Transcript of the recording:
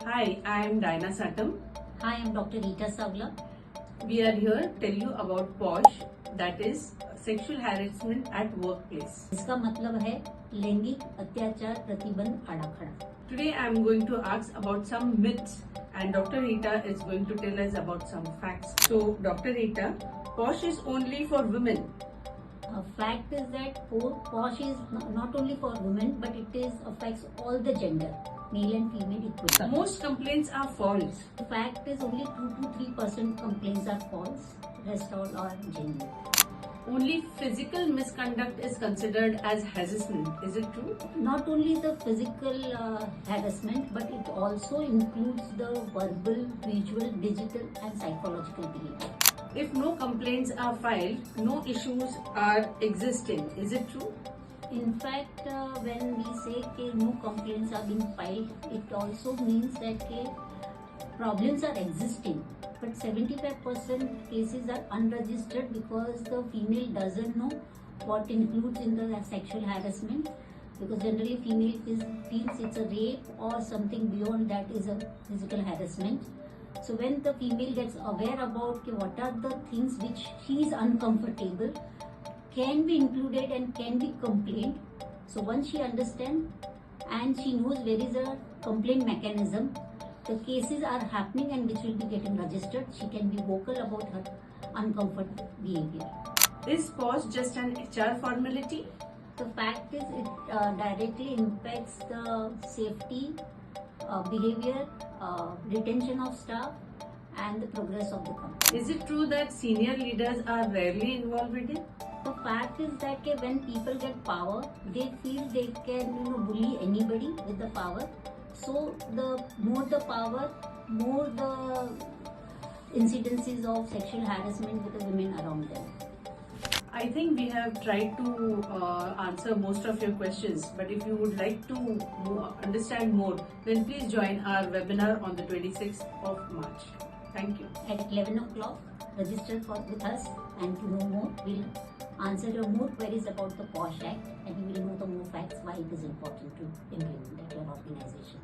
Hi, I am Diana Satam. Hi, I'm Dr. Rita Savla. We are here to tell you about POSH, that is sexual harassment at workplace. इसका मतलब है लैंगिक अत्याचार प्रतिबंध आड़ाखड़ा. Today I am going to ask about some myths and Dr. Rita is going to tell us about some facts. So Dr. Rita, POSH is only for women. Fact is that POSH is not only for women but it affects all the gender, male and female equally. Most complaints are false. The fact is only 2 to 3% complaints are false, rest all are genuine. Only physical misconduct is considered as harassment. Is it true? Not only the physical harassment but it also includes the verbal, visual, digital and psychological behavior. If no complaints are filed, no issues are existing. Is it true? In fact, when we say that no complaints are being filed, it also means that problems are existing. But 75% cases are unregistered because the female doesn't know what includes in the sexual harassment. Because generally female feels it's a rape or something beyond that is a physical harassment. So when the female gets aware about what are the things which she is uncomfortable, can be included and can be complained. So once she understands and she knows where is a complaint mechanism, the cases are happening and which will be getting registered. She can be vocal about her uncomfortable behavior. Is POSH just an HR formality? The fact is it directly impacts the safety, behavior, retention of staff and the progress of the company. Is it true that senior leaders are rarely involved with it? The fact is that when people get power, they feel they can bully anybody with the power. So the more the power, more the incidences of sexual harassment with the women around them. I think we have tried to answer most of your questions, but if you would like to understand more, then please join our webinar on the 26th of March. Thank you. At 11 o'clock, register with us, and to know more, we'll answer your more queries about the POSH Act and you will know the more facts why it is important to implement at your organization.